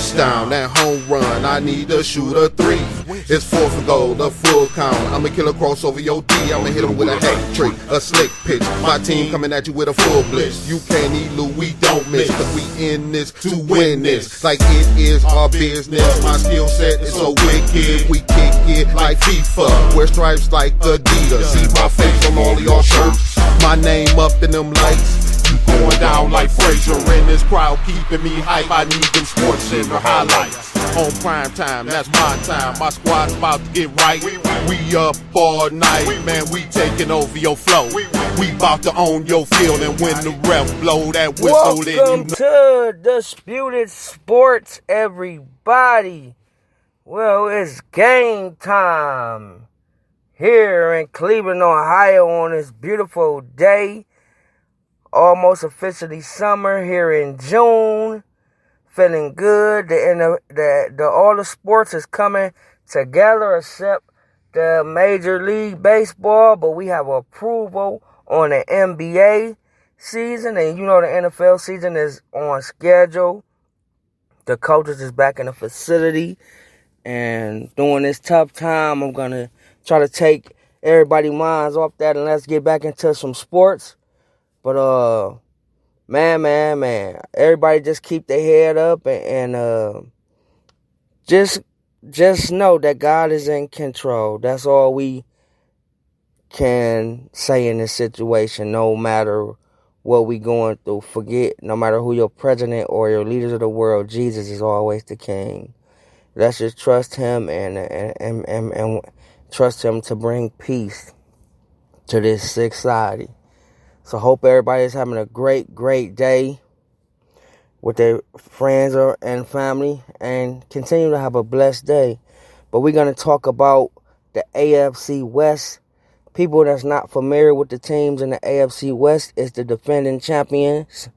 touchdown, that home run, I need to shoot a three. It's fourth and goal, the full count. I'ma kill a crossover your D. I'ma hit him with a hat trick, a slick pitch. My team coming at you with a full blitz. You can't elude, we don't miss, cause we in this to win this. Like it is our business. My skill set is so wicked. We kick it like FIFA. Wear stripes like Adidas. See my face on all of y'all shirts. My name up in them lights. You going down like Frazier. In this crowd keeping me hype. I need them Sports Center highlights. On prime time, that's my time. My squad's about to get right. We up all night, man, we taking over your flow. We about to own your field, and when the ref blow that whistle, then you Welcome to Disputed Sports, everybody. Well, it's game time here in Cleveland, Ohio on this beautiful day. Almost officially summer here in June. Feeling good. All the sports is coming together except the Major League Baseball, but we have approval on the NBA season, and you know the NFL season is on schedule. The coaches is back in the facility, and during this tough time, I'm gonna try to take everybody's minds off that, and let's get back into some sports. But man, everybody just keep their head up and just know that God is in control. That's all we can say in this situation, no matter what we going through. Forget, no matter who your president or your leaders of the world, Jesus is always the king. Let's just trust him and trust him to bring peace to this society. So hope everybody is having a great day with their friends and family, and continue to have a blessed day. But we're going to talk about the AFC West. People that's not familiar with the teams in the AFC West is the defending champions,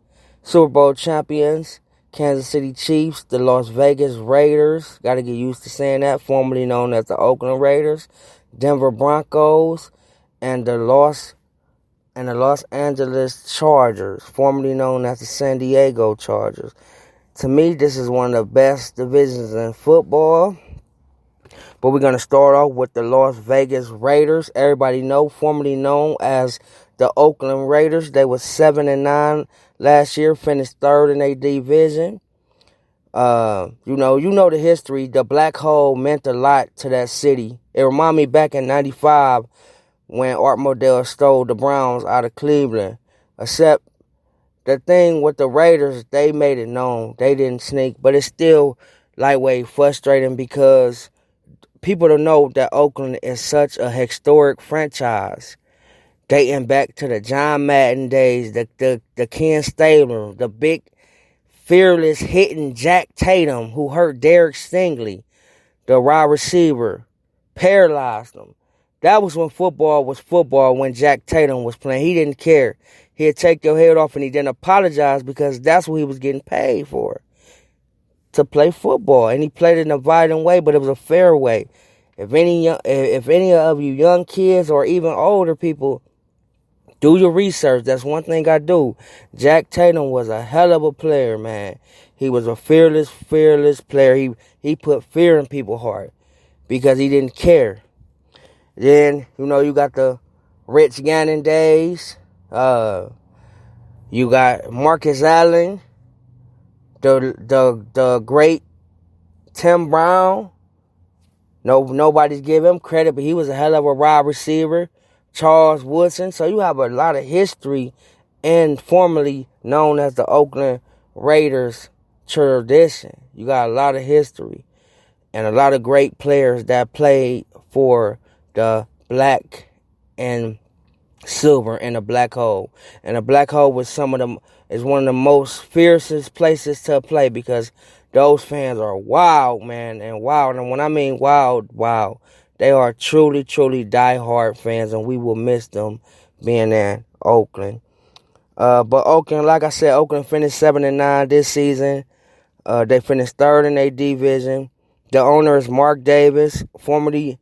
Super Bowl champions, Kansas City Chiefs, the Las Vegas Raiders, got to get used to saying that, formerly known as the Oakland Raiders, Denver Broncos, and the Los Angeles Chargers, formerly known as the San Diego Chargers. To me, this is one of the best divisions in football. But we're going to start off with the Las Vegas Raiders. Everybody know, formerly known as the Oakland Raiders. They were 7-9 last year, finished third in their division. You know the history. The black hole meant a lot to that city. It reminded me back in 95 when Art Modell stole the Browns out of Cleveland. Except the thing with the Raiders, they made it known. They didn't sneak, but it's still lightweight frustrating because people don't know that Oakland is such a historic franchise. Dating back to the John Madden days, the Ken Stabler, the big, fearless hitting Jack Tatum, who hurt Derek Stingley, the wide receiver, paralyzed them. That was when football was football, when Jack Tatum was playing. He didn't care. He'd take your head off and he didn't apologize because that's what he was getting paid for, to play football. And he played it in a violent way, but it was a fair way. If any of you young kids or even older people, do your research. That's one thing I do. Jack Tatum was a hell of a player, man. He was a fearless player. He put fear in people's heart because he didn't care. Then, you got the Rich Gannon days. You got Marcus Allen, the great Tim Brown. Nobody's giving him credit, but he was a hell of a wide receiver. Charles Woodson. So you have a lot of history and formerly known as the Oakland Raiders tradition. You got a lot of history and a lot of great players that played for the black and silver in the black hole. And the black hole was is one of the most fiercest places to play because those fans are wild, man, and wild. And when I mean wild, they are truly diehard fans, and we will miss them being in Oakland. But Oakland, like I said, Oakland finished 7-9 this season. They finished third in their division. The owner is Mark Davis, formerly.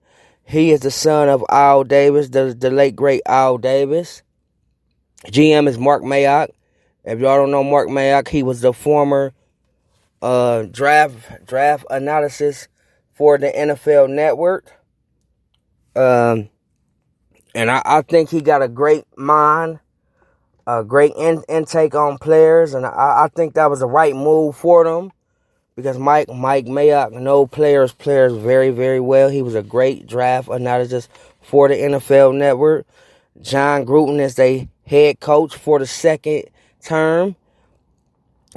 He is the son of Al Davis, the late, great Al Davis. GM is Mark Mayock. If y'all don't know Mark Mayock, he was the former draft analysis for the NFL Network. And I think he got a great mind, a great intake on players, and I think that was the right move for them because Mike Mayock know players very, very well. He was a great draft analyst for the NFL Network. John Gruden is the head coach for the second term.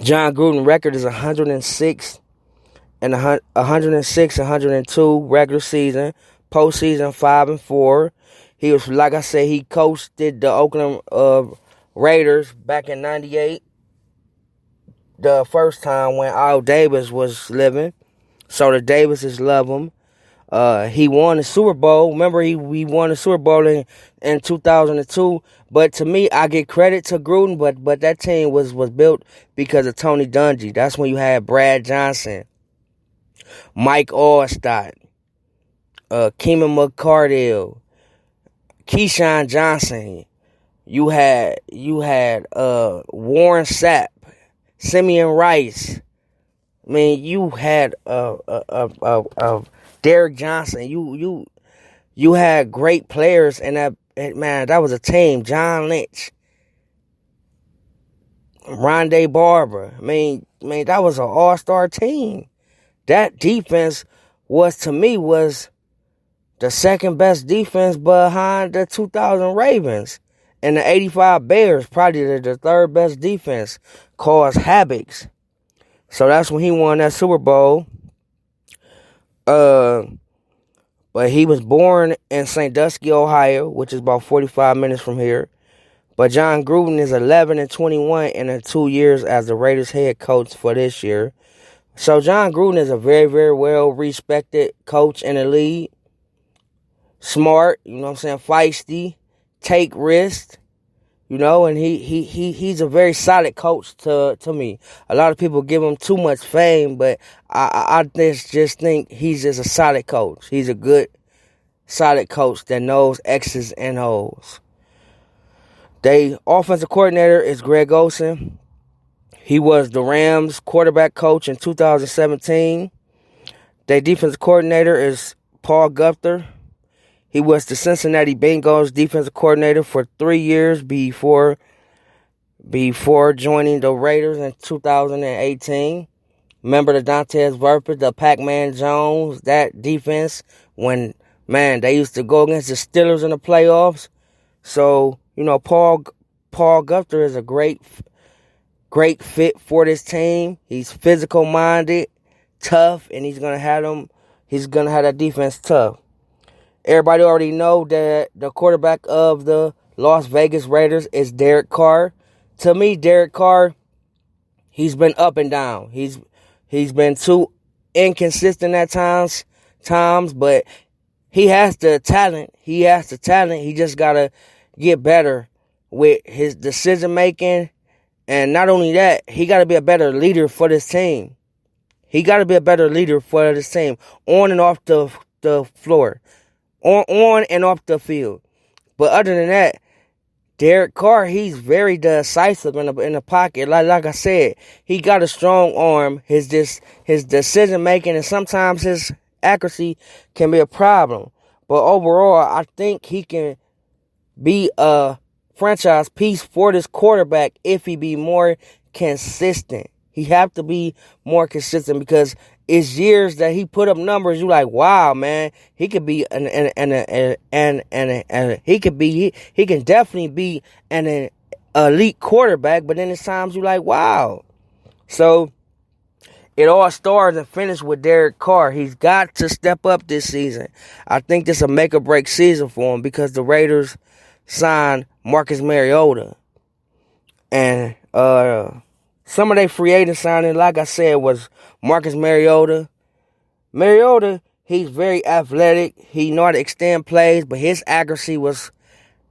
John Gruden record is 106 and 102 regular season, postseason 5-4. He was, like I said, he coached the Oakland Raiders back in '98, the first time when Al Davis was living. So the Davises love him. He won the Super Bowl. Remember, he won the Super Bowl in 2002. But to me, I give credit to Gruden, but that team was built because of Tony Dungy. That's when you had Brad Johnson, Mike Allstott, Keenan McCardell, Keyshawn Johnson. You had Warren Sapp, Simeon Rice. I mean, you had Derek Johnson. You had great players in that. Man, that was a team. John Lynch, Rondé Barber. I mean, that was an all-star team. That defense was the second best defense behind the 2000 Ravens. And the 85 Bears, probably the third best defense, caused havocs. So that's when he won that Super Bowl. But he was born in Sandusky, Ohio, which is about 45 minutes from here. But John Gruden is 11-21 in the 2 years as the Raiders head coach for this year. So John Gruden is a very, very well-respected coach in the league. Smart, you know what I'm saying, feisty, take risks, and he's a very solid coach to me. A lot of people give him too much fame, but I just think he's just a solid coach. He's a good, solid coach that knows X's and O's. Their offensive coordinator is Greg Olsen. He was the Rams quarterback coach in 2017. Their defensive coordinator is Paul Guenther. He was the Cincinnati Bengals defensive coordinator for 3 years before joining the Raiders in 2018. Remember the Dantes Verpers, the Pac-Man Jones, that defense when, man, they used to go against the Steelers in the playoffs. So, Paul Guenther is a great fit for this team. He's physical minded, tough, and he's gonna have that defense tough. Everybody already know that the quarterback of the Las Vegas Raiders is Derek Carr. To me, Derek Carr, he's been up and down. He's been too inconsistent at times, but he has the talent. He just gotta get better with his decision making, and not only that, he gotta be a better leader for this team. On and off the floor. On and off the field. But other than that, Derek Carr, he's very decisive in the pocket. Like I said, he got a strong arm. His decision making and sometimes his accuracy can be a problem. But overall, I think he can be a franchise piece for this quarterback if he be more consistent. He have to be more consistent because it's years that he put up numbers. You like, wow, man, he could be he can definitely be an elite quarterback. But then there's times you like, wow. So it all starts and finishes with Derek Carr. He's got to step up this season. I think this is a make or break season for him because the Raiders signed Marcus Mariota, and some of their free agent signing, like I said, was Marcus Mariota. Mariota, he's very athletic. He know how to extend plays, but his accuracy was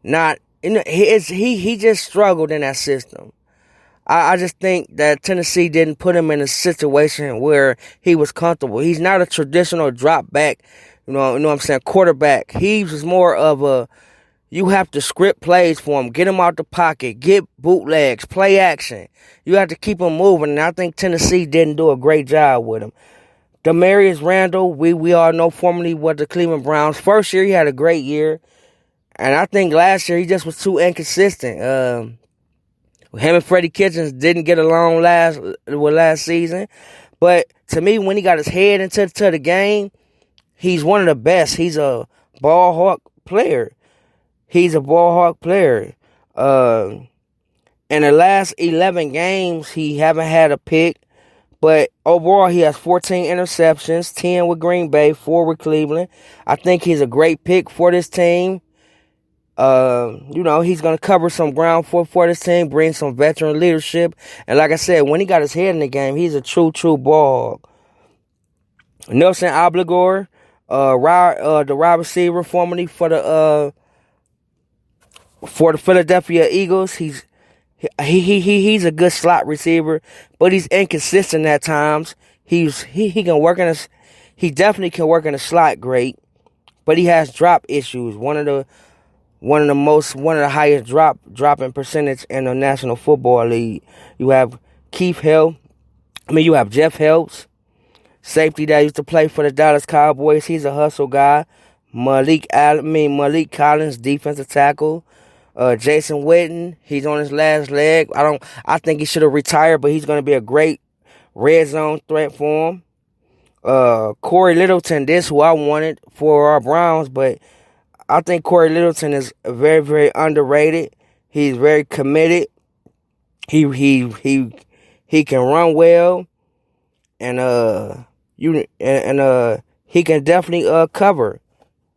not. He just struggled in that system. I just think that Tennessee didn't put him in a situation where he was comfortable. He's not a traditional drop back, you know what I'm saying, quarterback. He was more of a You have to script plays for him, get him out the pocket, get bootlegs, play action. You have to keep him moving, and I think Tennessee didn't do a great job with him. Demarius Randall, we all know formerly was the Cleveland Browns. First year, he had a great year, and I think last year he just was too inconsistent. Him and Freddie Kitchens didn't get along last season, but to me, when he got his head into the game, he's one of the best. He's a ball hawk player. In the last 11 games, he haven't had a pick. But overall, he has 14 interceptions, 10 with Green Bay, 4 with Cleveland. I think he's a great pick for this team. He's going to cover some ground for this team, bring some veteran leadership. And like I said, when he got his head in the game, he's a true ball hog. Nelson Obligor, the wide receiver formerly for the Philadelphia Eagles. He's a good slot receiver, but he's inconsistent at times. He can work he definitely can work in the slot great, but he has drop issues. One of the highest dropping percentage in the National Football League. You have Jeff Helps, safety that used to play for the Dallas Cowboys. He's a hustle guy. Malik Collins, defensive tackle. Jason Witten, he's on his last leg. I think he should have retired, but he's going to be a great red zone threat for him. Corey Littleton, this who I wanted for our Browns, but I think Corey Littleton is very, very underrated. He's very committed. He can run well, and he can definitely cover.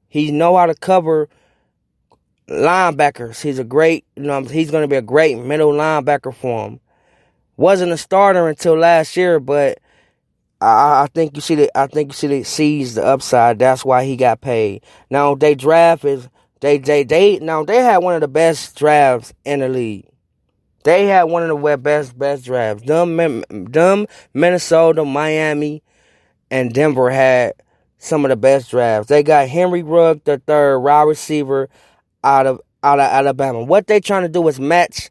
He know how to cover linebackers. He's going to be a great middle linebacker for him. Wasn't a starter until last year, but I think you see sees the upside. That's why he got paid. Now they had one of the best drafts in the league. They had one of the best drafts. Dumb Minnesota, Miami, and Denver had some of the best drafts. They got Henry Ruggs III, wide receiver out of Alabama. What they trying to do is match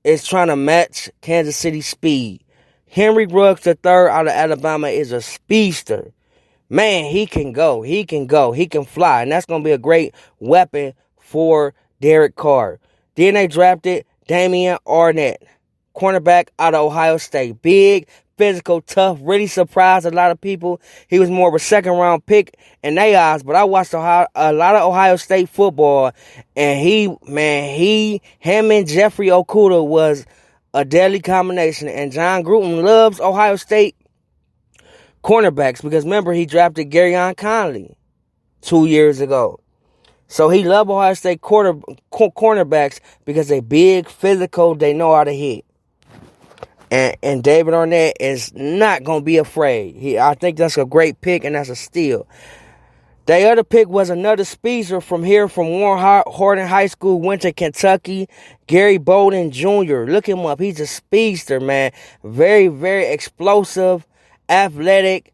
Kansas City speed. Henry Ruggs III out of Alabama is a speedster. Man, he can go. He can fly. And that's going to be a great weapon for Derek Carr. Then they drafted Damian Arnett, cornerback out of Ohio State. Big, physical, tough, really surprised a lot of people. He was more of a second-round pick in their eyes, but I watched a lot of Ohio State football, and him and Jeffrey Okudah was a deadly combination. And John Gruden loves Ohio State cornerbacks because, remember, he drafted Garyon Conley 2 years ago. So he loves Ohio State cornerbacks because they're big, physical, they know how to hit. And David Arnett is not going to be afraid. I think that's a great pick, and that's a steal. The other pick was another speedster from Warren Harding High School, went to Kentucky, Gary Bolden Jr. Look him up. He's a speedster, man. Very, very explosive, athletic,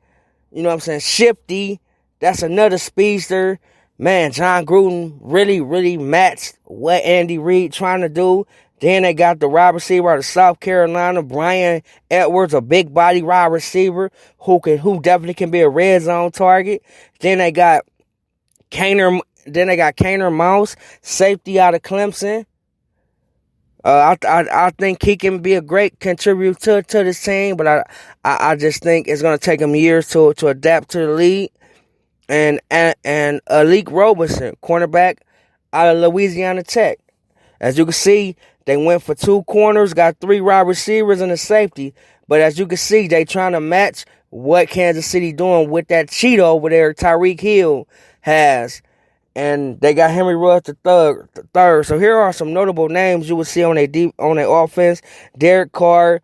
shifty. That's another speedster. Man, John Gruden really, really matched what Andy Reid trying to do. Then they got the wide receiver out of South Carolina, Brian Edwards, a big body wide receiver who definitely can be a red zone target. Then they got Kaner Mouse, safety out of Clemson. I think he can be a great contributor to this team, but I just think it's going to take him years to adapt to the league. And Alec Roberson, cornerback out of Louisiana Tech. As you can see, they went for 2 corners, got 3 wide receivers and a safety. But as you can see, they trying to match what Kansas City doing with that cheat over there Tyreek Hill has. And they got Henry Ruggs III. So here are some notable names you will see on their offense. Derek Carr,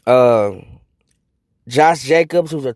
Josh Jacobs, who's a